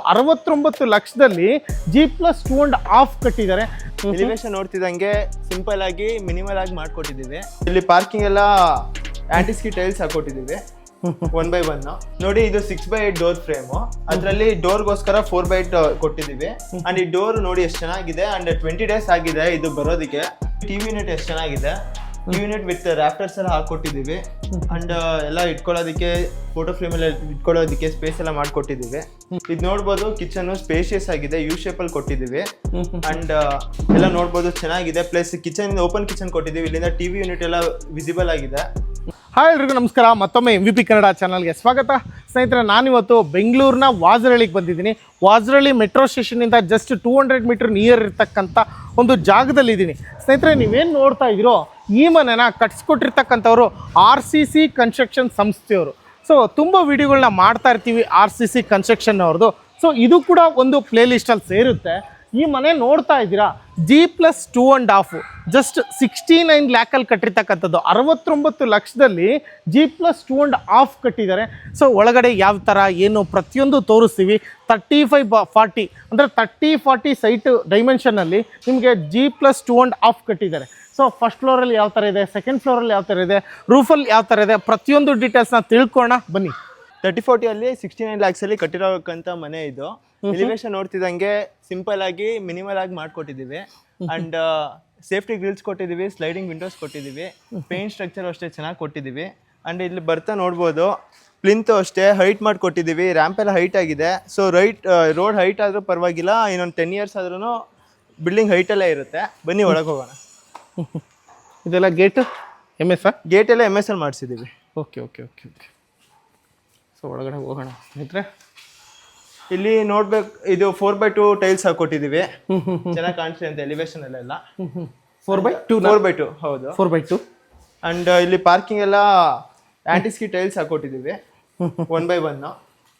69 ಲಕ್ಷದಲ್ಲಿ G+2.5 ಕಟ್ಟಿದ್ದಾರೆ. Elevation ನೋಡ್ತಿದ್ದಂಗೆ simple ಆಗಿ minimal ಆಗಿ ಮಾಡ್ಕೊಟ್ಟಿದ್ದೀವಿ. ಇಲ್ಲಿ ಪಾರ್ಕಿಂಗ್ ಎಲ್ಲ ಆಂಟಿಸ್ಕಿ ಟೈಲ್ಸ್ ಹಾಕೊಟ್ಟಿದ್ದೀವಿ 1x1. ನೋಡಿ ಇದು 6x8 ಡೋರ್ ಫ್ರೇಮ್. ಅದರಲ್ಲಿ ಡೋರ್ಗೋಸ್ಕರ 4x8 ಕೊಟ್ಟಿದ್ದೀವಿ. ಅಂಡ್ ಈ ಡೋರ್ ನೋಡಿ ಎಷ್ಟು ಚೆನ್ನಾಗಿದೆ. ಅಂಡ್ 20 ಡೇಸ್ ಆಗಿದೆ ಇದು ಬರೋದಕ್ಕೆ. ಟಿವಿ ಯೂನಿಟ್ ಎಷ್ಟು ಚೆನ್ನಾಗಿದೆ. ಯೂನಿಟ್ ವಿತ್ ರಾಫ್ಟರ್ಸ್ ಎಲ್ಲ ಹಾಕೊಟ್ಟಿದ್ದೀವಿ. ಅಂಡ್ ಎಲ್ಲ ಇಟ್ಕೊಳ್ಳೋದಕ್ಕೆ ಫೋಟೋ ಫ್ರೇಮ್ ಎಲ್ಲ ಇಟ್ಕೊಳ್ಳೋದಕ್ಕೆ ಸ್ಪೇಸ್ ಎಲ್ಲ ಮಾಡ್ಕೊಟ್ಟಿದ್ದೀವಿ. ಇದು ನೋಡ್ಬೋದು ಕಿಚನ್ ಸ್ಪೇಷಿಯಸ್ ಆಗಿದೆ, ಯು ಶೇಪ್ ಅಲ್ಲಿ ಕೊಟ್ಟಿದ್ದೀವಿ. ಅಂಡ್ ಎಲ್ಲ ನೋಡ್ಬೋದು ಚೆನ್ನಾಗಿದೆ. ಪ್ಲಸ್ ಕಿಚನ್ ಇಂದ ಓಪನ್ ಕಿಚನ್ ಕೊಟ್ಟಿದ್ದೀವಿ. ಇಲ್ಲಿಂದ ಟಿವಿ ಯೂನಿಟ್ ಎಲ್ಲ ವಿಸಿಬಲ್ ಆಗಿದೆ. ಹಾಯ್ ಎಲ್ರಿಗೂ ನಮಸ್ಕಾರ, ಮತ್ತೊಮ್ಮೆ MVP ಕನ್ನಡ ಚಾನಲ್ಗೆ ಸ್ವಾಗತ. ಸ್ನೇಹಿತರೆ, ನಾನಿವತ್ತು ಬೆಂಗಳೂರಿನ ವಾಜರಳ್ಳಿಗೆ ಬಂದಿದ್ದೀನಿ. ವಾಜರಳ್ಳಿ ಮೆಟ್ರೋ ಸ್ಟೇಷನಿಂದ ಜಸ್ಟ್ 200 ಮೀಟರ್ ನಿಯರ್ ಇರ್ತಕ್ಕಂಥ ಒಂದು ಜಾಗದಲ್ಲಿದ್ದೀನಿ. ಸ್ನೇಹಿತರೆ, ನೀವೇನು ನೋಡ್ತಾ ಇದ್ದೀರೋ ಈ ಮನೆನ ಕಟ್ಸ್ಕೊಟ್ಟಿರ್ತಕ್ಕಂಥವ್ರು RCC ಕನ್ಸ್ಟ್ರಕ್ಷನ್ ಸಂಸ್ಥೆಯವರು. ಸೊ ತುಂಬ ವಿಡಿಯೋಗಳನ್ನ ಮಾಡ್ತಾ ಇರ್ತೀವಿ RCC ಕನ್ಸ್ಟ್ರಕ್ಷನ್ ಅವ್ರದ್ದು. ಸೊ ಇದು ಕೂಡ ಒಂದು ಪ್ಲೇ ಲಿಸ್ಟಲ್ಲಿ ಸೇರುತ್ತೆ. ಈ ಮನೆ ನೋಡ್ತಾ ಇದ್ದೀರಾ, G+2.5 ಜಸ್ಟ್ 69 ಲ್ಯಾಕಲ್ಲಿ ಕಟ್ಟಿರ್ತಕ್ಕಂಥದ್ದು. 69 ಲಕ್ಷದಲ್ಲಿ G+2.5 ಕಟ್ಟಿದ್ದಾರೆ. ಸೊ ಒಳಗಡೆ ಯಾವ ಥರ ಏನು ಪ್ರತಿಯೊಂದು ತೋರಿಸ್ತೀವಿ. 35/40 ಅಂದರೆ 30/40 ಸೈಟ್ ಡೈಮೆನ್ಷನಲ್ಲಿ ನಿಮಗೆ G+2.5 ಕಟ್ಟಿದ್ದಾರೆ. ಸೊ ಫಸ್ಟ್ ಫ್ಲೋರಲ್ಲಿ ಯಾವ ಥರ ಇದೆ, ಸೆಕೆಂಡ್ ಫ್ಲೋರಲ್ಲಿ ಯಾವ ಥರ ಇದೆ, ರೂಫಲ್ಲಿ ಯಾವ ಥರ ಇದೆ, ಪ್ರತಿಯೊಂದು ಡೀಟೇಲ್ಸ್ನ ತಿಳ್ಕೊಳ್ಳೋಣ ಬನ್ನಿ. 30/40 ಅಲ್ಲಿ 69 lakhs ಅಲ್ಲಿ ಕಟ್ಟಿರೋಕ್ಕಂತ ಮನೆ ಇದು. ಎಲಿವೇಶನ್ ನೋಡ್ತಿದ್ದಂಗೆ ಸಿಂಪಲ್ ಆಗಿ ಮಿನಿಮಲ್ ಆಗಿ ಮಾಡ್ಕೊಟ್ಟಿದ್ದೀವಿ. ಅಂಡ್ ಸೇಫ್ಟಿ ಗ್ರಿಲ್ಸ್ ಕೊಟ್ಟಿದ್ದೀವಿ, ಸ್ಲೈಡಿಂಗ್ ವಿಂಡೋಸ್ ಕೊಟ್ಟಿದ್ದೀವಿ, ಪೇಂಟ್ ಸ್ಟ್ರಕ್ಚರ್ ಅಷ್ಟೇ ಚೆನ್ನಾಗಿ ಕೊಟ್ಟಿದ್ದೀವಿ. ಅಂಡ್ ಇಲ್ಲಿ ಬರ್ತಾ ನೋಡ್ಬೋದು ಪ್ಲಿಂತ್ ಅಷ್ಟೇ ಹೈಟ್ ಮಾಡಿಕೊಟ್ಟಿದ್ದೀವಿ. ರ್ಯಾಂಪ್ ಎಲ್ಲ ಹೈಟ್ ಆಗಿದೆ. ಸೊ ರೋಡ್ ಹೈಟ್ ಆದರೂ ಪರವಾಗಿಲ್ಲ, ಇನ್ನೊಂದು 10 years ಆದ್ರೂ ಬಿಲ್ಡಿಂಗ್ ಹೈಟಲ್ಲೇ ಇರುತ್ತೆ. ಬನ್ನಿ ಒಳಗೆ ಹೋಗೋಣ. ಇದೆಲ್ಲ ಗೇಟ್ MS ಗೇಟ್ ಎಲ್ಲ MS ಅಲ್ಲಿ ಮಾಡಿಸಿದ್ದೀವಿ. Okay okay okay okay so ಒಳಗಡೆ ಹೋಗೋಣ. ಸ್ನೇಹಿತರೆ, ಇಲ್ಲಿ ನೋಡ್ಬೇಕು, ಇದು 4x2 ಟೈಲ್ಸ್ ಹಾಕೊಟ್ಟಿದ್ದೀವಿ. ಚೆನ್ನಾಗಿ ಕಾಣಿಸ್ತಿದೆ ಅಂತ ಎಲಿವೇಶನ್ ಅಲ್ಲೆಲ್ಲ. 4x2 ಹೌದು, 4x2. ಅಂಡ್ ಇಲ್ಲಿ ಪಾರ್ಕಿಂಗ್ ಎಲ್ಲ ಆಂಟಿಸ್ಕಿ ಟೈಲ್ಸ್ ಹಾಕೊಟ್ಟಿದ್ದೀವಿ 1x1.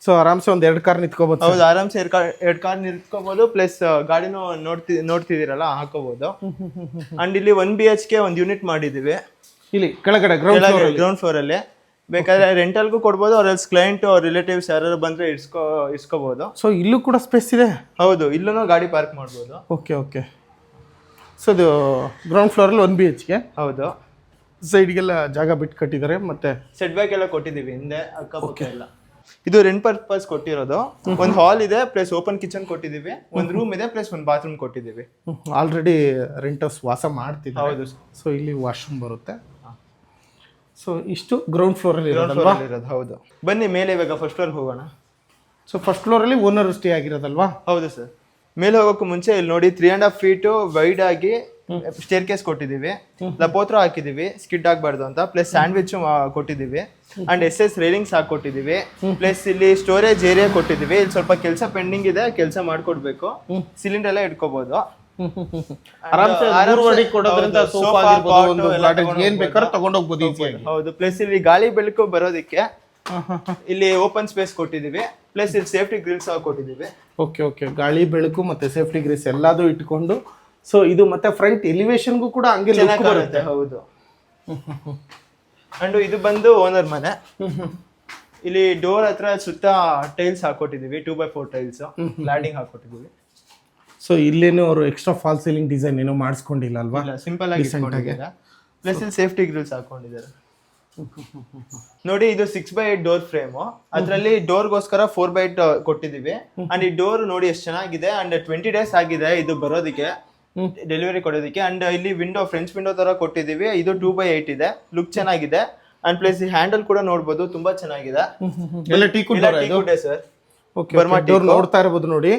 ಸೊ ಆರಾಮ್ಸೆ ಒಂದು 2 ಕಾರ್ ನಿಂತ್ಕೋಬೋದು. ಹೌದು, ಆರಾಮ್ಸೆ 2 ಕಾರ್ ನಿಂತ್ಕೋಬಹುದು. ಪ್ಲಸ್ ಗಾಡಿನೂ ನೋಡ್ತಿದ್ದೀರಲ್ಲ ಹಾಕೋಬಹುದು. ಅಂಡ್ ಇಲ್ಲಿ 1 BHK ಒಂದು ಯೂನಿಟ್ ಮಾಡಿದ್ದೀವಿ. ಇಲ್ಲಿ ಕೆಳಗಡೆ ಗ್ರೌಂಡ್ ಫ್ಲೋರ್ ಅಲ್ಲಿ ಬೇಕಾದ್ರೆ ರೆಂಟಲ್ಗೂ ಕೊಡ್ಬೋದು. ಅವ್ರ ಕ್ಲೈಂಟ್ ಅವ್ರ ರಿಲೇಟಿವ್ಸ್ ಯಾರು ಬಂದ್ರೆ ಇಸ್ಕೋಬಹುದು. ಸೊ ಇಲ್ಲೂ ಕೂಡ ಸ್ಪೇಸ್ ಇದೆ. ಹೌದು, ಇಲ್ಲೂ ಗಾಡಿ ಪಾರ್ಕ್ ಮಾಡ್ಬೋದು. ಓಕೆ ಓಕೆ ಸೊ ಇದು ಗ್ರೌಂಡ್ ಫ್ಲೋರಲ್ಲಿ 1 BHK. ಹೌದು, ಸೈಡ್ಗೆಲ್ಲ ಜಾಗ ಬಿಟ್ಟು ಕಟ್ಟಿದ್ದಾರೆ. ಮತ್ತೆ ಸೆಟ್ ಬ್ಯಾಕ್ ಎಲ್ಲ ಕೊಟ್ಟಿದ್ದೀವಿ ಹಿಂದೆ ಅಕ್ಕಪಕ್ಕ ಎಲ್ಲ. ಇದು ರೆಂಟ್ ಪರ್ಪಸ್ ಕೊಟ್ಟಿರೋದು. ಒಂದು ಹಾಲ್ ಇದೆ, ಪ್ಲಸ್ ಓಪನ್ ಕಿಚನ್ ಕೊಟ್ಟಿದ್ದೀವಿ. ಒಂದು ರೂಮ್ ಇದೆ, ಪ್ಲಸ್ ಒಂದು ಬಾತ್ರೂಮ್ ಕೊಟ್ಟಿದ್ದೀವಿ. ಆಲ್ರೆಡಿ ರೆಂಟರ್ಸ್ ವಾಸ ಮಾಡ್ತಿದ್ದಾರೆ. ಹೌದು. ಸೊ ಇಲ್ಲಿ ವಾಶ್ರೂಮ್ ಬರುತ್ತೆ. ಸೊ ಇಷ್ಟು ಗ್ರೌಂಡ್ ಫ್ಲೋರಲ್ಲಿ ಇರೋದು. ಹೌದು, ಬನ್ನಿ ಮೇಲೆ ಇವಾಗ ಫಸ್ಟ್ ಫ್ಲೋರ್ ಹೋಗೋಣ. ಸೊ ಫಸ್ಟ್ ಫ್ಲೋರಲ್ಲಿ ಓನರ್ ಸ್ಟೇ ಆಗಿರೋದಲ್ವಾ? ಹೌದು ಸರ್. ಮೇಲೆ ಹೋಗೋಕ್ಕೂ ಮುಂಚೆ ಇಲ್ಲಿ ನೋಡಿ 3.5 feet ವೈಡ್ ಆಗಿ ಸ್ಟೇರ್ ಕೇಸ್ ಕೊಟ್ಟಿದ್ದೀವಿ. ಲಪೋತ್ರ ಹಾಕಿದ್ದೀವಿ ಸ್ಕಿಡ್ ಆಗಬಾರ್ದು ಅಂತ. ಪ್ಲಸ್ ಸ್ಯಾಂಡ್ವಿಚ್ ಕೊಟ್ಟಿದ್ದೀವಿ. ಅಂಡ್ SS ರೈಲಿಂಗ್ಸ್ ಹಾಕೊಟ್ಟಿದ್ದೀವಿ. ಪ್ಲಸ್ ಇಲ್ಲಿ ಸ್ಟೋರೇಜ್ ಏರಿಯಾ ಕೊಟ್ಟಿದ್ದೀವಿ. ಇಲ್ಲಿ ಸ್ವಲ್ಪ ಕೆಲಸ ಪೆಂಡಿಂಗ್ ಇದೆ, ಕೆಲಸ ಮಾಡ್ಕೊಡ್ಬೇಕು. ಸಿಲಿಂಡರ್ ಎಲ್ಲ ಇಟ್ಕೋಬಹುದು. ಹೌದು, ಪ್ಲಸ್ ಇಲ್ಲಿ ಗಾಳಿ ಬೆಳಕು ಬರೋದಕ್ಕೆ ಇಲ್ಲಿ ಓಪನ್ ಸ್ಪೇಸ್ ಕೊಟ್ಟಿದ್ದೀವಿ. ಪ್ಲಸ್ ಇಲ್ಲಿ ಸೇಫ್ಟಿ ಗ್ರಿಲ್ಸ್ ಕೊಟ್ಟಿದ್ದೀವಿ. ಓಕೆ ಓಕೆ ಗಾಳಿ ಬೆಳಕು ಮತ್ತೆ ಸೇಫ್ಟಿ ಗ್ರಿಲ್ಸ್ ಎಲ್ಲದೂ ಇಟ್ಕೊಂಡು. ಸೊ ಇದು ಮತ್ತೆ ಫ್ರಂಟ್ ಎಲಿವೇಶನ್ಗೂ ಕೂಡ ಹಂಗೆ ಬರುತ್ತೆ. ಹೌದು. ಅಂಡ್ ಇದು ಬಂದು ಓನರ್ ಮನೆ. ಇಲ್ಲಿ ಡೋರ್ ಹತ್ರ ಸುತ್ತ ಟೈಲ್ಸ್ ಹಾಕೊಟ್ಟಿದ್ದೀವಿ. 2x4 ಟೈಲ್ಸ್ ಲ್ಯಾಂಡಿಂಗ್ ಹಾಕೊಟ್ಟಿದ್ದೀವಿ. ಸೊ ಇಲ್ಲೇನು ಅವರು ಎಕ್ಸ್ಟ್ರಾ ಫಾಲ್ ಸೀಲಿಂಗ್ ಡಿಸೈನ್ ಏನೋ ಮಾಡಿಸ್ಕೊಂಡಿಲ್ಲ ಅಲ್ವಾ? ಸಿಂಪಲ್ ಆಗಿ ಪ್ಲಸ್ ಇಲ್ಲಿ ಸೇಫ್ಟಿ ಗ್ರಿಲ್ಸ್ ಹಾಕೊಂಡಿದ್ದಾರೆ. ನೋಡಿ ಇದು 6x8 ಡೋರ್ ಫ್ರೇಮ್. ಅದರಲ್ಲಿ ಡೋರ್ಗೋಸ್ಕರ 4x8 ಕೊಟ್ಟಿದ್ದೀವಿ. ಅಂಡ್ ಈ ಡೋರ್ ನೋಡಿ ಎಷ್ಟು ಚೆನ್ನಾಗಿದೆ. ಅಂಡ್ 20 ಡೇಸ್ ಆಗಿದೆ ಇದು ಬರೋದಕ್ಕೆ, ಡೆಲಿವರಿ ಕೊಡೋದಕ್ಕೆ. ಅಂಡ್ ಇಲ್ಲಿ ವಿಂಡೋ ಫ್ರೆಂಚ್ ವಿಂಡೋ ತರ ಕೊಟ್ಟಿದ್ದೀವಿ. ಇದು 2x8 ಇದೆ, ಲುಕ್ ಚೆನ್ನಾಗಿದೆ. ಅಂಡ್ ಪ್ಲಸ್ ಈ ಹ್ಯಾಂಡಲ್ ಕೂಡ ನೋಡ್ಬೋದು, ತುಂಬಾ ಚೆನ್ನಾಗಿದೆ. ಸರ್ ಡೋರ್ ನೋಡ್ತಾ ಇರಬಹುದು ನೋಡಿ.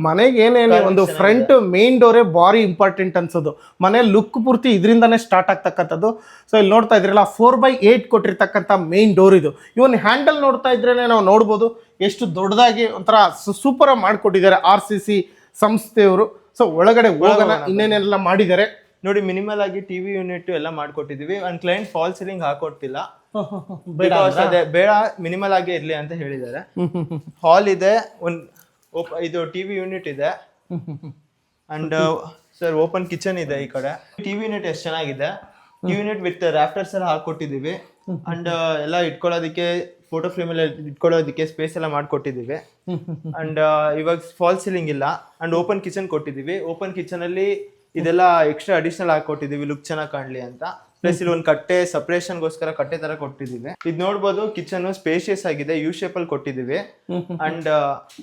ಮನೆಗೆ ಏನೇನು ಒಂದು ಫ್ರಂಟ್ ಮೇನ್ ಡೋರೇ ಬಾರಿ ಇಂಪಾರ್ಟೆಂಟ್ ಅನ್ಸೋದು. ಮನೆ ಲುಕ್ ಪೂರ್ತಿ ಇದರಿಂದಾನೇ ಸ್ಟಾರ್ಟ್ ಆಗ್ತಕ್ಕಂಥದ್ದು. ಸೊ ಇಲ್ಲಿ ನೋಡ್ತಾ ಇದ್ರಲ್ಲ 4x8 ಕೊಟ್ಟಿರ್ತಕ್ಕಂಥ ಮೇನ್ ಡೋರ್ ಇದು. ಇವನ್ ಹ್ಯಾಂಡಲ್ ನೋಡ್ತಾ ಇದ್ರೇನೆ ನಾವು ನೋಡ್ಬೋದು ಎಷ್ಟು ದೊಡ್ಡದಾಗಿ ಒಂಥರ ಸೂಪರ್ ಆಗಿ ಮಾಡ್ಕೊಟ್ಟಿದ್ದಾರೆ RCC ಸಂಸ್ಥೆಯವರು. ಸೊ ಒಳಗಡೆ ಹೋಗೋಣ, ಇನ್ನೇನೆಲ್ಲ ಮಾಡಿದ್ದಾರೆ ನೋಡಿ. ಮಿನಿಮಲ್ ಆಗಿ ಟಿವಿ ಯೂನಿಟ್ ಎಲ್ಲ ಮಾಡ್ಕೊಟ್ಟಿದೀವಿ. ಒಂದ್ ಕ್ಲೈಂಟ್ ಫಾಲ್ ಸೀಲಿಂಗ್ ಹಾಕೊಟ್ಟಿಲ್ಲ, ಬೇಡ ಮಿನಿಮಲ್ ಆಗಿ ಇರ್ಲಿ ಅಂತ ಹೇಳಿದ್ದಾರೆ. ಹಾಲ್ ಇದೆ, ಇದು ಟಿವಿ ಯೂನಿಟ್ ಇದೆ. ಅಂಡ್ ಸರ್ ಓಪನ್ ಕಿಚನ್ ಇದೆ ಈ ಕಡೆ. ಟಿವಿ ಯೂನಿಟ್ ಎಷ್ಟು ಚೆನ್ನಾಗಿದೆ. ಯೂನಿಟ್ ವಿತ್ ರಾಫ್ಟರ್ಸ್ ಎಲ್ಲ ಹಾಕೊಟ್ಟಿದೀವಿ. ಅಂಡ್ ಎಲ್ಲ ಇಟ್ಕೊಳ್ಳೋದಕ್ಕೆ ಫೋಟೋ ಫ್ರೇಮ್ ಎಲ್ಲ ಇಟ್ಕೊಳ್ಳೋದಕ್ಕೆ ಸ್ಪೇಸ್ ಎಲ್ಲ ಮಾಡ್ಕೊಟ್ಟಿದ್ದೀವಿ. ಅಂಡ್ ಇವಾಗ ಫಾಲ್ ಸೀಲಿಂಗ್ ಇಲ್ಲ. ಅಂಡ್ ಓಪನ್ ಕಿಚನ್ ಕೊಟ್ಟಿದ್ದೀವಿ. ಓಪನ್ ಕಿಚನ್ ಅಲ್ಲಿ ಇದೆಲ್ಲ ಎಕ್ಸ್ಟ್ರಾ ಅಡಿಷನಲ್ ಆಗಿ ಕೊಟ್ಟಿದ್ದೀವಿ ಲುಕ್ ಚೆನ್ನಾಗಿ ಕಾಣ್ಲಿ ಅಂತ. ಪ್ಲಸ್ ಇಲ್ಲಿ ಒಂದು ಕಟ್ಟೆ ಸಪರೇಷನ್ಗೋಸ್ಕರ ಕಟ್ಟೆ ತರ ಕೊಟ್ಟಿದ್ದೀವಿ. ಇದು ನೋಡ್ಬೋದು ಕಿಚನ್ ಸ್ಪೇಷಿಯಸ್ ಆಗಿದೆ, ಯು ಶೇಪ್ ಅಲ್ಲಿ ಕೊಟ್ಟಿದ್ದೀವಿ. ಅಂಡ್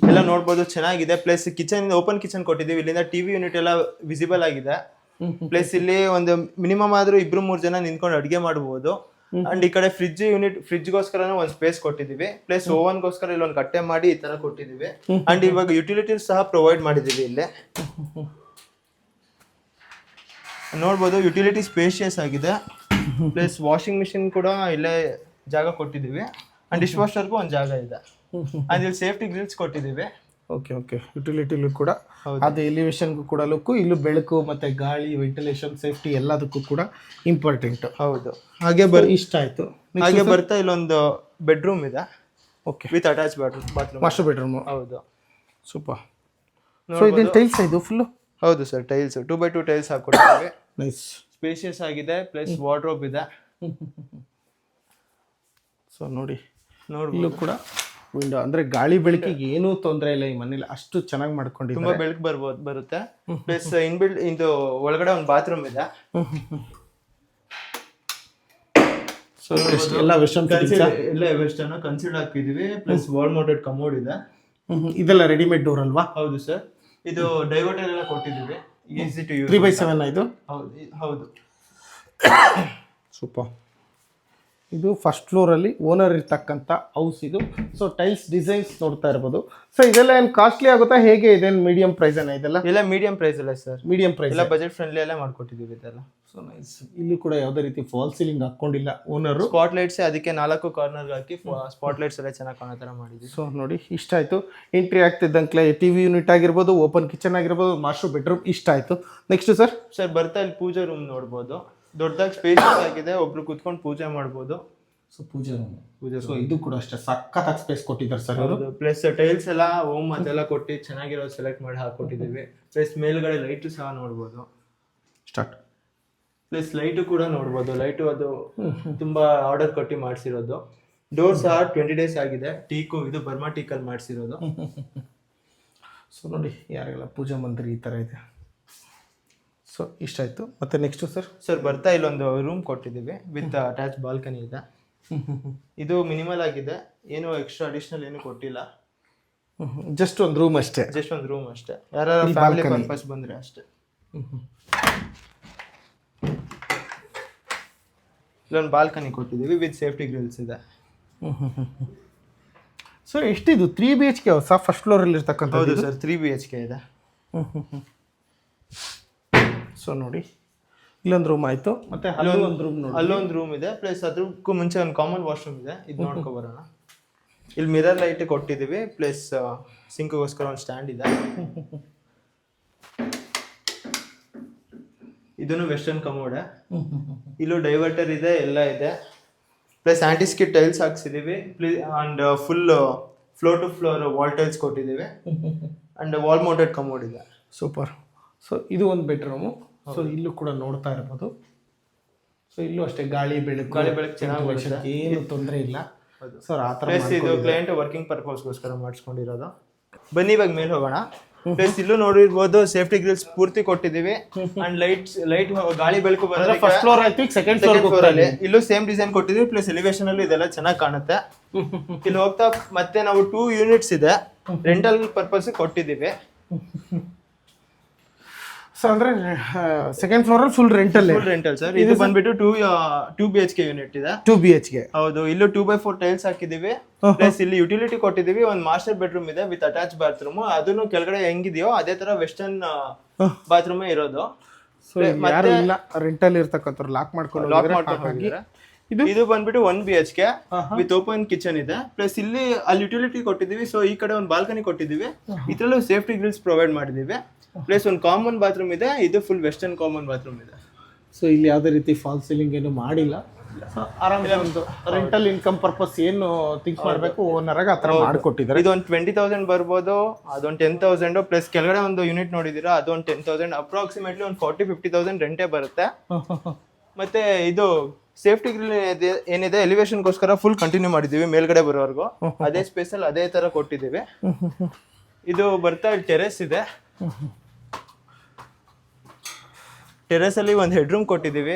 ಎಲ್ಲ ನೋಡ್ಬೋದು ಚೆನ್ನಾಗಿದೆ. ಪ್ಲಸ್ ಕಿಚನ್ ಓಪನ್ ಕಿಚನ್ ಕೊಟ್ಟಿದ್ದೀವಿ. ಇಲ್ಲಿಂದ ಟಿವಿ ಯೂನಿಟ್ ಎಲ್ಲ ವಿಸಿಬಲ್ ಆಗಿದೆ. ಪ್ಲಸ್ ಇಲ್ಲಿ ಒಂದು ಮಿನಿಮಮ್ ಆದ್ರೂ 2-3 ಜನ ನಿಂತ್ಕೊಂಡು ಅಡಿಗೆ ಮಾಡಬಹುದು. ಅಂಡ್ ಈ ಕಡೆ ಫ್ರಿಡ್ಜ್ಗೋಸ್ಕರನೂ ಒಂದು ಸ್ಪೇಸ್ ಕೊಟ್ಟಿದ್ದೀವಿ. ಪ್ಲಸ್ ಓವನ್ಗೋಸ್ಕರ ಇಲ್ಲಿ ಒಂದು ಕಟ್ಟೆ ಮಾಡಿ ಈ ತರ ಕೊಟ್ಟಿದ್ದೀವಿ. ಅಂಡ್ ಇವಾಗ ಯುಟಿಲಿಟೀಸ್ ಸಹ ಪ್ರೊವೈಡ್ ಮಾಡಿದ್ದೀವಿ ಇಲ್ಲಿ. ನೋಡ್ಬೋದು ಯುಟಿಲಿಟಿ ಸ್ಪೇಷಿಯಸ್ ಆಗಿದೆ. ಪ್ಲಸ್ ವಾಷಿಂಗ್ ಮಿಷಿನ್ ಕೂಡ ಇಲ್ಲೇ ಜಾಗ ಕೊಟ್ಟಿದ್ದೀವಿ. ಅಂಡ್ ಡಿಶ್ ವಾಷರ್ಗೂ ಒಂದು ಜಾಗ ಇದೆ. ಅಂಡ್ ಇಲ್ಲಿ ಸೇಫ್ಟಿ ಗ್ರಿಲ್ಸ್ ಕೊಟ್ಟಿದ್ದೀವಿ. ಓಕೆ ಯುಟಿಲಿಟಿಲೂ ಕೂಡ ಅದು ಎಲಿವೇಶನ್ಗೂ ಕೂಡ ಲುಕ್ಕು, ಇಲ್ಲೂ ಬೆಳಕು ಮತ್ತೆ ಗಾಳಿ, ವೆಂಟಿಲೇಷನ್, ಸೇಫ್ಟಿ ಎಲ್ಲದಕ್ಕೂ ಕೂಡ ಇಂಪಾರ್ಟೆಂಟ್. ಹೌದು. ಹಾಗೆ ಇಷ್ಟ ಆಯ್ತು. ಹಾಗೆ ಬರ್ತಾ ಇಲ್ಲೊಂದು ಬೆಡ್ರೂಮ್ ಇದೆ. Okay, with attach bathroom, master bedroom. ಹೌದು, ಸೂಪರ್. ಸೊ ಇದೇನು ಟೈಲ್ಸ್ ಇದು ಫುಲ್ಲು? ಹೌದು ಸರ್, ಟೈಲ್ಸ್ 2x2 ಟೈಲ್ಸ್ ಹಾಕೊಟ್ಟಿದ್ದೀವಿ. ನೈಸ್, ಸ್ಪೇಷಿಯಸ್ ಆಗಿದೆ. ಪ್ಲಸ್ ವಾರ್ಡ್ರೋಬ್ ಇದೆ. ಸೊ ನೋಡಿ ನೋಡ್ಬೋದು ಇಲ್ಲೂ ಕೂಡ ವಿಂಡೋ, ಅಂದ್ರೆ ಗಾಳಿ ಬೆಳಕಿಗೆ ಏನೂ ತೊಂದರೆ ಇಲ್ಲ ಈ ಮನೇಲಿ, ಅಷ್ಟು ಚೆನ್ನಾಗಿ ಮಾಡ್ಕೊಂಡಿದ್ದಾರೆ. ತುಂಬಾ ಬೆಳಕು ಬರುತ್ತೆ. ಪ್ಲಸ್ ಇನ್ಬಿಲ್ಡ್ ಇದು ಒಳಗಡೆ ಒಂದು ಬಾತ್ರೂಮ್ ಇದೆ. ಸೊ ಎಲ್ಲ ವೆಸ್ಟರ್ನ್ ಎಲ್ಲ ವೆಸ್ಟರ್ನ್ ಕನ್ಸಿಡರ್ ಹಾಕಿದೀವಿ. ಪ್ಲಸ್ ವಾಲ್ ಮೌಂಟೆಡ್ ಕಮೋಡ್ ಇದೆ. ಇದೆಲ್ಲ ರೆಡಿಮೇಡ್ ಡೋರ್ ಅಲ್ವಾ? ಹೌದು ಸರ್. ಇದು ಡೈವರ್ಟರ್ ಎಲ್ಲ ಕೊಟ್ಟಿದ್ದೀವಿ. Easy to use. 3x7 ಇದು? ಹೌದು. ಸೂಪರ್. ಇದು ಫಸ್ಟ್ ಫ್ಲೋರಲ್ಲಿ ಓನರ್ ಇರ್ತಕ್ಕಂಥ ಹೌಸ್ ಇದು. ಸೊ ಟೈಲ್ಸ್ ಡಿಸೈನ್ಸ್ ನೋಡ್ತಾ ಇರ್ಬೋದು. ಸೊ ಇದೆಲ್ಲ ಏನು ಕಾಸ್ಟ್ಲಿ ಆಗುತ್ತಾ, ಹೇಗೆ ಇದೇನು ಮೀಡಿಯಂ ಪ್ರೈಸ್ ಅನ್ನ? ಇದೆಲ್ಲ ಎಲ್ಲ ಮೀಡಿಯಂ ಪ್ರೈಸ್ ಅಲ್ಲ ಸರ್, ಮೀಡಿಯಂ ಪ್ರೈಸ್, ಎಲ್ಲ ಬಜೆಟ್ ಫ್ರೆಂಡ್ಲಿ ಎಲ್ಲ ಮಾಡ್ಕೊಟ್ಟಿದ್ದೀವಿ ಇದೆಲ್ಲ. So nice. ಇಲ್ಲಿ ಕೂಡ ಯಾವುದೇ ರೀತಿ ಫಾಲ್ ಸೀಲಿಂಗ್ ಹಾಕೊಂಡಿಲ್ಲ ಓನರು. ಸ್ಪಾಟ್ ಲೈಟ್ಸ್ ಅದಕ್ಕೆ 4 ಕಾರ್ನರ್ ಹಾಕಿ ಸ್ಪಾಟ್ ಲೈಟ್ಸ್ ಎಲ್ಲ ಚೆನ್ನಾಗಿ ಕಾಣೋ ಥರ ಮಾಡಿದ್ವಿ. ಸೊ ನೋಡಿ ಇಷ್ಟ ಆಯಿತು. ಎಂಟ್ರಿ ಆಗ್ತಿದ್ದಂಕ್ಲೆ ಟಿವಿ ಯೂನಿಟ್ ಆಗಿರ್ಬೋದು, ಓಪನ್ ಕಿಚನ್ ಆಗಿರ್ಬೋದು, ಮಾಸ್ಟರ್ ಬೆಡ್ರೂಮ್ ಇಷ್ಟ ಆಯಿತು. ನೆಕ್ಸ್ಟ್ ಸರ್ ಬರ್ತಾ ಇಲ್ಲಿ ಪೂಜಾ ರೂಮ್ ನೋಡ್ಬೋದು. ದೊಡ್ಡದಾಗಿ ಸ್ಪೇಷಿಯಸ್ ಆಗಿದೆ, ಒಬ್ರು ಕುತ್ಕೊಂಡು ಪೂಜೆ ಮಾಡ್ಬೋದು. ಸೊ ಪೂಜಾ ರೂಮ್. ಸೊ ಇದು ಕೂಡ ಅಷ್ಟೇ ಸಖತ್ತಾಗಿ ಸ್ಪೇಸ್ ಕೊಟ್ಟಿದ್ದಾರೆ ಸರ್ ಅವರು. ಪ್ಲಸ್ ಟೈಲ್ಸ್ ಎಲ್ಲ ಓಮ್ ಅದೆಲ್ಲ ಕೊಟ್ಟು ಚೆನ್ನಾಗಿರೋದು ಸೆಲೆಕ್ಟ್ ಮಾಡಿ ಹಾಕೊಟ್ಟಿದ್ದೀವಿ. ಪ್ಲಸ್ ಮೇಲ್ಗಡೆ ಲೈಟು ಸಹ ನೋಡ್ಬೋದು. ಸ್ಟಾರ್ಟ್. ಪ್ಲಸ್ ಲೈಟು ಕೂಡ ನೋಡ್ಬೋದು. ಲೈಟು ಅದು ತುಂಬಾ ಆರ್ಡರ್ ಕೊಟ್ಟು ಮಾಡಿಸಿರೋದು. ಡೋರ್ ಸಹ 20 ಡೇಸ್ ಆಗಿದೆ. ಟೀಕು ಇದು ಬರ್ಮಾ ಟೀಕಲ್ಲಿ ಮಾಡಿಸಿರೋದು. ಸೊ ನೋಡಿ ಯಾರಿಗೆಲ್ಲ ಪೂಜಾ ಮಂದಿರ ಈ ಥರ ಇದೆ. ಸೊ ಇಷ್ಟ ಆಯಿತು. ಮತ್ತೆ ನೆಕ್ಸ್ಟು ಸರ್ ಬರ್ತಾ ಇಲ್ಲೊಂದು ರೂಮ್ ಕೊಟ್ಟಿದ್ದೀವಿ ವಿತ್ ಅಟ್ಯಾಚ್ ಬಾಲ್ಕನಿ ಇದೆ. ಇದು ಮಿನಿಮಲ್ ಆಗಿದೆ, ಏನು ಎಕ್ಸ್ಟ್ರಾ ಅಡಿಷನಲ್ ಏನು ಕೊಟ್ಟಿಲ್ಲ. ಜಸ್ಟ್ ಒಂದು ರೂಮ್ ಅಷ್ಟೇ. ಯಾರು ಫ್ಯಾಮಿಲಿ ಪರ್ಪಸ್ ಬಂದರೆ ಅಷ್ಟೇ. ಇಲ್ಲೊಂದು ಬಾಲ್ಕನಿ ಕೊಟ್ಟಿದ್ದೀವಿ ವಿತ್ ಸೇಫ್ಟಿ ಗ್ರಿಲ್ಸ್ ಇದೆ. ಸೊ ಎಷ್ಟಿದು? 3 BHK ಹೊಸ ಫಸ್ಟ್ ಫ್ಲೋರಲ್ಲಿ ಇರ್ತಕ್ಕಂಥ? ಹೌದು ಸರ್, 3 BHK ಇದೆ. ಸೊ ನೋಡಿ ಇಲ್ಲೊಂದು ರೂಮ್ ಆಯಿತು. ಮತ್ತೆ ಅಲ್ಲೊಂದು ರೂಮ್ ನೋಡಿ, ಅಲ್ಲೊಂದು ರೂಮ್ ಇದೆ. ಪ್ಲಸ್ ಅದಕ್ಕೂ ಮುಂಚೆ ಒಂದು ಕಾಮನ್ ವಾಶ್ರೂಮ್ ಇದೆ. ಇದು ನೋಡ್ಕೊ ಬರೋಣ. ಇಲ್ಲಿ ಮಿರರ್ ಲೈಟ್ ಕೊಟ್ಟಿದ್ದೀವಿ. ಪ್ಲಸ್ ಸಿಂಕ್ಗೋಸ್ಕರ ಒಂದು ಸ್ಟ್ಯಾಂಡ್ ಇದೆ. ಇದನ್ನು ವೆಸ್ಟರ್ನ್ ಕಮೋಡ್. ಇಲ್ಲೂ ಡೈವರ್ಟರ್ ಇದೆ, ಎಲ್ಲ ಇದೆ. ಪ್ಲಸ್ ಆಂಟಿಸ್ಕಿಟ್ ಟೈಲ್ಸ್ ಹಾಕ್ಸಿದೀವಿ. And full floor to floor wall tiles ಕೊಟ್ಟಿದ್ದೀವಿ. ಅಂಡ್ ವಾಲ್ ಮೌಂಟೆಡ್ ಕಮೋಡ್ ಇದೆ. ಸೂಪರ್. ಸೊ ಇದು ಒಂದು ಬೆಡ್ರೂಮು. ಸೊ ಇಲ್ಲೂ ಕೂಡ ನೋಡ್ತಾ ಇರ್ಬೋದು. ಸೊ ಇಲ್ಲೂ ಅಷ್ಟೇ ಗಾಳಿ ಬೆಳಕು ಚೆನ್ನಾಗಿ, ಏನು ತೊಂದರೆ ಇಲ್ಲ. ಸರ್ ಆ ಥರ ಇದು ಕ್ಲೈಂಟ್ ವರ್ಕಿಂಗ್ ಪರ್ಪಸ್ಗೋಸ್ಕರ ಮಾಡಿಸ್ಕೊಂಡಿರೋದು. ಬನ್ನಿ ಇವಾಗ ಮೇಲೆ ಹೋಗೋಣ. ಪ್ಲಸ್ ಇಲ್ಲೂ ನೋಡಿರ್ಬೋದು ಸೇಫ್ಟಿ ಗ್ರಿಲ್ಸ್ ಪೂರ್ತಿ ಕೊಟ್ಟಿದ್ದೀವಿ. ಅಂಡ್ ಲೈಟ್ ಗಾಳಿ ಬೆಳಕು ಬರೋದು. ಫಸ್ಟ್ ಫ್ಲೋರ್ ಆಯ್ತು, ಸೆಕೆಂಡ್ ಫ್ಲೋರ್ ಅಲ್ಲಿ ಇಲ್ಲೂ ಸೇಮ್ ಡಿಸೈನ್ ಕೊಟ್ಟಿದ್ದೀವಿ. ಪ್ಲಸ್ ಎಲಿವೇಶನ್ ಅಲ್ಲಿ ಇದೆಲ್ಲ ಚೆನ್ನಾಗಿ ಕಾಣುತ್ತೆ. ಇಲ್ಲಿ ಹೋಗ್ತಾ ಮತ್ತೆ ನಾವು 2 ಯೂನಿಟ್ಸ್ ಇದೆ, ರೆಂಟಲ್ ಪರ್ಪಸ್ ಕೊಟ್ಟಿದ್ದೀವಿ. ಸೊ ಅಂದ್ರೆ second floor full rental sir. ಇದು ಬಂದ್ಬಿಟ್ಟು 2 BHK ಯೂನಿಟ್ ಇದೆ. 2 BHK. ಹೌದು. ಇಲ್ಲೂ 2x4 ಟೈಲ್ಸ್ ಹಾಕಿದೀವಿ. ಪ್ಲಸ್ ಇಲ್ಲಿ ಯುಟಿಲಿಟಿ ಕೊಟ್ಟಿದೀವಿ. ಒಂದು ಮಾಸ್ಟರ್ ಬೆಡ್ರೂಮ್ ಇದೆ ವಿತ್ ಅಟ್ಯಾಚ್ ಬಾತ್ರೂಮ್. ಅದನ್ನು ಕೆಳಗಡೆ ಹೆಂಗಿದೆಯೋ ಅದೇ ತರ ವೆಸ್ಟರ್ನ್ ಬಾತ್ರೂಮ್ ಇರೋದು. ರೆಂಟಲ್ ಇರ್ತಕ್ಕಂಥವ್ರು ಲಾಕ್ ಮಾಡ್ಕೊಂಡು. ಇದು ಬಂದ್ಬಿಟ್ಟು 1 BHK ವಿತ್ ಓಪನ್ ಕಿಚನ್ ಇದೆ. ಪ್ಲಸ್ ಇಲ್ಲಿ ಅಲ್ಲಿ ಯುಟಿಲಿಟಿ ಕೊಟ್ಟಿದೀವಿ. ಸೊ ಈ ಕಡೆ ಒಂದು ಬಾಲ್ಕನಿ ಕೊಟ್ಟಿದೀವಿ. ಇದ್ರಲ್ಲೂ ಸೇಫ್ಟಿ ಗ್ರಿಲ್ಸ್ ಪ್ರೊವೈಡ್ ಮಾಡಿದೀವಿ. ಪ್ಲಸ್ ಒಂದು ಕಾಮನ್ ಬಾತ್ರೂಮ್ ಇದೆ. ಇದು ಫುಲ್ ವೆಸ್ಟರ್ನ್ ಕಾಮನ್ ಬಾತ್ರೂಮ್ ಇದೆ. ಸೊ ಇಲ್ಲಿ ಯಾವುದೇ ರೀತಿ ಫಾಲ್ ಸೀಲಿಂಗ್ ಏನು ಮಾಡಿಲ್ಲ. ಆರಾಮಿಲ್ಲ. ಒಂದು ರೆಂಟಲ್ ಇನ್ಕಮ್ ಪರ್ಪಸ್ ಏನು ಥಿಂಕ್ ಮಾಡಬೇಕು ಓನರ್ ಆಗಿ ಆ ಥರ ಮಾಡಿಕೊಟ್ಟಿದ್ದಾರೆ. ಇದೊಂದು 20,000 ಬರ್ಬೋದು, ಅದೊಂದು 10,000. ಪ್ಲಸ್ ಕೆಳಗಡೆ ಒಂದು ಯೂನಿಟ್ ನೋಡಿದ್ದೀರಾ, ಅದೊಂದು 10,000. ಅಪ್ರಾಕ್ಸಿಮೇಟ್ಲಿ ಒಂದು 40-50,000 ರೆಂಟೇ ಬರುತ್ತೆ. ಮತ್ತೆ ಇದು ಸೇಫ್ಟಿ ಗ್ರಿಲ್ ಏನಿದೆ ಎಲಿವೇಶನ್ಗೋಸ್ಕರ ಫುಲ್ ಕಂಟಿನ್ಯೂ ಮಾಡಿದ್ದೀವಿ ಮೇಲ್ಗಡೆ ಬರೋವರೆಗೂ. ಅದೇ ಸ್ಪೇಸಲ್ಲಿ ಅದೇ ತರ ಕೊಟ್ಟಿದ್ದೀವಿ. ಇದು ಬರ್ತಾ ಟೆರೆಸ್ ಇದೆ. ಟೆರೆಸ್ ಅಲ್ಲಿ ಒಂದು ಹೆಡ್ ರೂಮ್ ಕೊಟ್ಟಿದ್ದೀವಿ.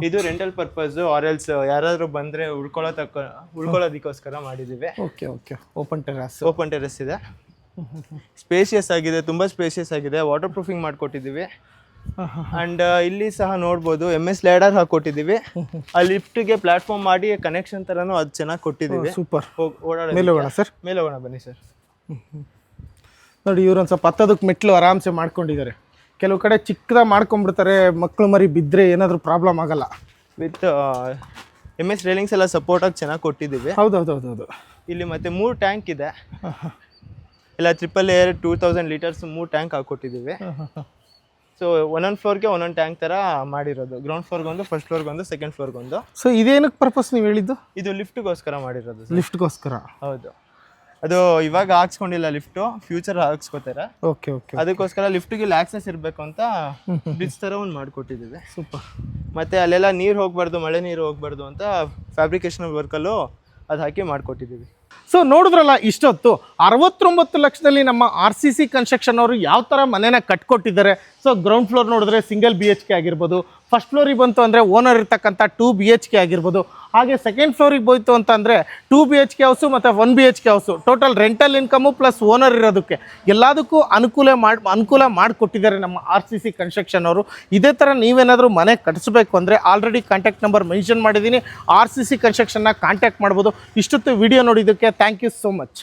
ಇದು ರೆಂಟಲ್ ಪರ್ಪಸ್ ಆರ್ಎಲ್ಸ್ ಯಾರಾದ್ರೂ ಬಂದ್ರೆ ಉಳ್ಕೊಳ್ಳೋದಕ್ಕೋಸ್ಕರ ಮಾಡಿದ್ದೀವಿ. Okay okay. ಓಪನ್ ಟೆರೆಸ್ ಇದೆ. ಸ್ಪೇಷಿಯಸ್ ಆಗಿದೆ, ತುಂಬಾ ಸ್ಪೇಷಿಯಸ್ ಆಗಿದೆ. Water proofing ಮಾಡ್ಕೊಟ್ಟಿದ್ದೀವಿ. ಅಂಡ್ ಇಲ್ಲಿ ಸಹ ನೋಡ್ಬೋದು MS ಲ್ಯಾಡರ್ ಹಾಕೊಟ್ಟಿದ್ದೀವಿ. ಆ ಲಿಫ್ಟ್ಗೆ ಪ್ಲಾಟ್ಫಾರ್ಮ್ ಮಾಡಿ ಕನೆಕ್ಷನ್ ತರನು ಅದು ಚೆನ್ನಾಗಿ ಕೊಟ್ಟಿದ್ದೀವಿ. ಸೂಪರ್. ಓಡಾಡೋದು ಮೇಲೆ ಹೋಗೋಣ ಸರ್. ಮೇಲೆ ಹೋಗೋಣ ಬನ್ನಿ ಸರ್. ನೋಡಿ ಇವ್ರೊಂದು ಸ್ವಲ್ಪ ಹತ್ತದಕ್ಕೆ ಮೆಟ್ಲು ಆರಾಮ್ಸೆ ಮಾಡ್ಕೊಂಡಿದ್ದಾರೆ. ಕೆಲವು ಕಡೆ ಚಿಕ್ಕದಾಗಿ ಮಾಡ್ಕೊಂಡ್ಬಿಡ್ತಾರೆ, ಮಕ್ಕಳು ಮರಿ ಬಿದ್ದರೆ ಏನಾದರೂ ಪ್ರಾಬ್ಲಮ್ ಆಗಲ್ಲ. ವಿತ್ MS ರೇಲಿಂಗ್ಸ್ ಎಲ್ಲ ಸಪೋರ್ಟ್ ಆಗಿ ಚೆನ್ನಾಗಿ ಕೊಟ್ಟಿದ್ದೀವಿ. ಹೌದು. ಇಲ್ಲಿ ಮತ್ತೆ 3 ಟ್ಯಾಂಕ್ ಇದೆ. ಎಲ್ಲ ಟ್ರಿಪಲ್ ಏರ್ 2000 ಲೀಟರ್ಸ್ 3 ಟ್ಯಾಂಕ್ ಹಾಕೊಟ್ಟಿದ್ದೀವಿ. ಸೊ ಒಂದೊಂದು ಫ್ಲೋರ್ಗೆ ಒಂದೊಂದು ಟ್ಯಾಂಕ್ ತರ ಮಾಡಿರೋದು. ಗ್ರೌಂಡ್ ಫ್ಲೋರ್ಗೊಂದು, ಫಸ್ಟ್ ಫ್ಲೋರ್ಗೊಂದು, ಸೆಕೆಂಡ್ ಫ್ಲೋರ್ಗೊಂದು. ಸೊ ಇದೇನಕ್ಕೆ ಪರ್ಪಸ್ ನೀವು ಹೇಳಿದ್ದು? ಇದು ಲಿಫ್ಟ್ಗೋಸ್ಕರ ಮಾಡಿರೋದು. ಲಿಫ್ಟ್ಗೋಸ್ಕರ? ಹೌದು. ಅದು ಇವಾಗ ಹಾಕ್ಸ್ಕೊಂಡಿಲ್ಲ ಲಿಫ್ಟು, ಫ್ಯೂಚರ್ ಹಾಕ್ಸ್ಕೊತಾರೆ. Okay okay. ಅದಕ್ಕೋಸ್ಕರ ಲಿಫ್ಟಿಗೆ ಆಕ್ಸೆಸ್ ಇರಬೇಕು ಅಂತ ಬ್ರಿಡ್ಜ್ ಥರ ಒಂದು ಮಾಡಿಕೊಟ್ಟಿದ್ದೀವಿ. ಸೂಪರ್. ಮತ್ತೆ ಅಲ್ಲೆಲ್ಲ ನೀರು ಹೋಗಬಾರ್ದು, ಮಳೆ ನೀರು ಹೋಗಬಾರ್ದು ಅಂತ ಫ್ಯಾಬ್ರಿಕೇಶನ್ ವರ್ಕಲ್ಲೂ ಅದು ಹಾಕಿ ಮಾಡಿಕೊಟ್ಟಿದ್ದೀವಿ. ಸೊ ನೋಡಿದ್ರಲ್ಲ, ಇಷ್ಟೊತ್ತು 69 ಲಕ್ಷದಲ್ಲಿ ನಮ್ಮ RCC ಕನ್ಸ್ಟ್ರಕ್ಷನ್ ಅವರು ಯಾವ ಥರ ಮನೆನ ಕಟ್ಕೊಟ್ಟಿದ್ದಾರೆ. ಸೊ ಗ್ರೌಂಡ್ ಫ್ಲೋರ್ ನೋಡಿದ್ರೆ ಸಿಂಗಲ್ BHK ಆಗಿರ್ಬೋದು, ಫಸ್ಟ್ ಫ್ಲೋರಿಗೆ ಬಂತು ಅಂದರೆ ಓನರ್ ಇರ್ತಕ್ಕಂಥ 2 BHK ಆಗಿರ್ಬೋದು, ಹಾಗೆ ಸೆಕೆಂಡ್ ಫ್ಲೋರಿಗೆ ಹೋಯ್ತು ಅಂತ ಅಂದರೆ 2 BHK ಹೌಸು ಮತ್ತು 1 BHK house. Total rental income plus owner ಇರೋದಕ್ಕೆ ಎಲ್ಲದಕ್ಕೂ ಅನುಕೂಲ ಮಾಡಿಕೊಟ್ಟಿದ್ದಾರೆ ನಮ್ಮ RCC ಕನ್ಸ್ಟ್ರಕ್ಷನ್ ಅವರು. ಇದೇ ಥರ ನೀವೇನಾದರೂ ಮನೆ ಕಟ್ಟಿಸ್ಬೇಕು ಅಂದರೆ ಆಲ್ರೆಡಿ ಕಾಂಟ್ಯಾಕ್ಟ್ ನಂಬರ್ ಮೆನ್ಷನ್ ಮಾಡಿದ್ದೀನಿ. RCC ಕನ್ಸ್ಟ್ರಕ್ಷನ್ನ ಕಾಂಟ್ಯಾಕ್ಟ್ ಮಾಡ್ಬೋದು. ಇಷ್ಟೊತ್ತು ವಿಡಿಯೋ ನೋಡಿದ್ದಕ್ಕೆ ಥ್ಯಾಂಕ್ ಯು ಸೋ ಮಚ್.